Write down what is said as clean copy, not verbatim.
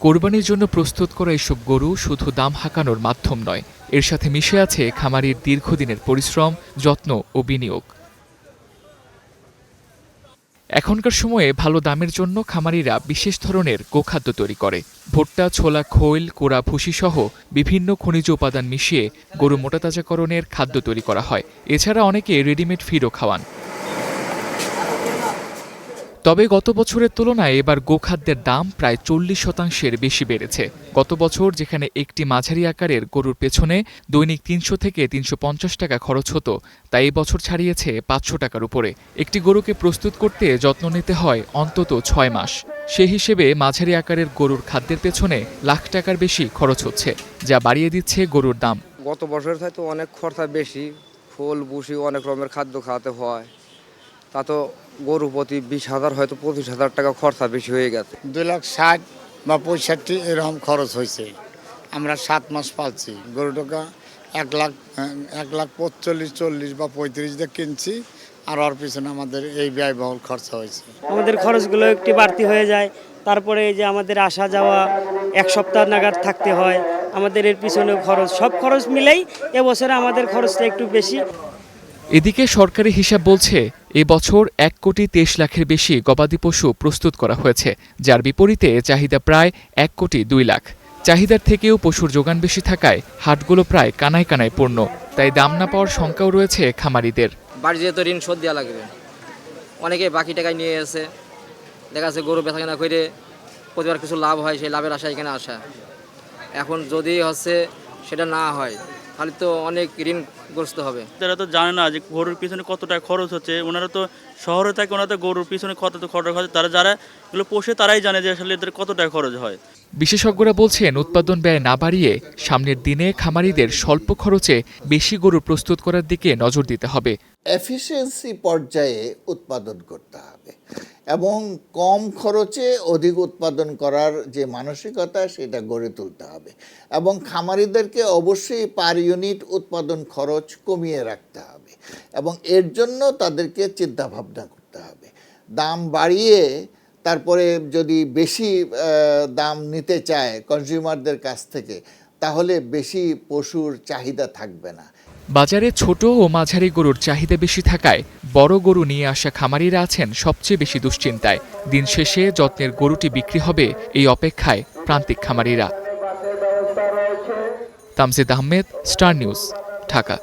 কোরবানির জন্য প্রস্তুত করা এসব গরু শুধু দাম হাঁকানোর মাধ্যম নয়, এর সাথে মিশে আছে খামারির দীর্ঘদিনের পরিশ্রম, যত্ন ও বিনিয়োগ। এখনকার সময়ে ভালো দামের জন্য খামারিরা বিশেষ ধরনের গোখাদ্য তৈরি করে। ভুট্টা, ছোলা, খৈল, কোড়া ভুসি সহ বিভিন্ন খনিজ উপাদান মিশিয়ে গরু মোটাতাজাকরণের খাদ্য তৈরি করা হয়। এছাড়া অনেকে রেডিমেড ফিডও খাওয়ান। তবে গত বছরের তুলনায় এবার গোখাদ্যের দাম প্রায় 40% বেশি বেড়েছে। গত বছর যেখানে একটি মাঝারি আকারের গরুর পেছনে দৈনিক 300 থেকে 350 টাকা খরচ হতো, তা এই বছর ছাড়িয়েছে 500 টাকার উপরে। একটি গরুকে প্রস্তুত করতে যত্ন নিতে হয় অন্তত 6 মাস। সে হিসেবে মাঝারি আকারের গরুর খাদ্যের পেছনে লাখ টাকার বেশি খরচ হচ্ছে, যা বাড়িয়ে দিচ্ছে গরুর দাম। গত বছর হয়তো অনেক খরচা বেশি, ফুল বুসি অনেক রকমের খাদ্য খাওয়াতে হয়, তা তো গরু প্রতি 20,000 হয়তো 25,000 টাকা খরচা বেশি হয়ে গেছে। 2,60,000 বা 65 এরকম খরচ হয়েছে। আমরা 7 মাস পালছি গরুটাকে 1,45,000, 40 বা 35 দিয়ে কিনছি, আর ওর পিছনে আমাদের এই ব্যয়বহুল খরচা হয়েছে। আমাদের খরচগুলো একটু বাড়তি হয়ে যায়। তারপরে এই যে আমাদের আসা যাওয়া 1 সপ্তাহ নাগাদ থাকতে হয়, আমাদের এর পিছনে খরচ, সব খরচ মিলেই এবছরে আমাদের খরচটা একটু বেশি। এদিকে সরকারি হিসাব বলছে এবছর 1,23,00,000-এর বেশি গবাদি পশু প্রস্তুত করা হয়েছে, যার বিপরীতে চাহিদা প্রায় 1,02,00,000। চাহিদার থেকেও পশুর যোগান বেশি থাকায় হাটগুলো প্রায় কানায় কানায় পূর্ণ। তাই দাম না পাওয়ার শঙ্কাও রয়েছে খামারিদের। বাড়ি যেহেতু ঋণ শোধ দেওয়া লাগবে, অনেকে বাকি টাকায় নিয়ে এসে দেখা যাচ্ছে গরু বেচা কেনা করে প্রতিবার কিছু লাভ হয়, সেই লাভের আশা এখানে আসা। এখন যদি হচ্ছে সেটা না হয় তাহলে তো অনেক ঋণগ্রস্ত হবে। তারা তো জানে না যে গরুর পিছনে কত টাকা খরচ হচ্ছে। ওনারা তো শহরে থাকে, ওনারা তো গরুর পিছনে কত খরচ হয়, তারা যারা এগুলো পোষে তারাই জানে যে আসলে এদের কত টাকা খরচ হয়। বিশেষজ্ঞরা বলছেন উৎপাদন ব্যয় না বাড়িয়ে সামনের দিনে খামারিদের স্বল্প খরচে বেশি গরু প্রস্তুত করার দিকে নজর দিতে হবে। এফিসিয়েন্সি পর্যায়ে উৎপাদন করতে হবে এবং কম খরচে অধিক উৎপাদন করার যে মানসিকতা সেটা গড়ে তুলতে হবে এবং খামারিদেরকে অবশ্যই পার ইউনিট উৎপাদন খরচ কমিয়ে রাখতে হবে এবং এর জন্য তাদেরকে চিন্তাভাবনা করতে হবে। দাম বাড়িয়ে তারপরে যদি বেশি দাম নিতে চায় কনজিউমারদের কাছ থেকে, তাহলে বেশি পশুর চাহিদা থাকবে না। বাজারে ছোট ও মাঝারি গরুর চাহিদা বেশি থাকায় বড় গরু নিয়ে আসা খামারিরা আছেন সবচেয়ে বেশি দুশ্চিন্তায়। দিন শেষে যত্নের গরুটি বিক্রি হবে এই অপেক্ষায় প্রান্তিক খামারিরা। Tamjid Ahmed, star news, Dhaka.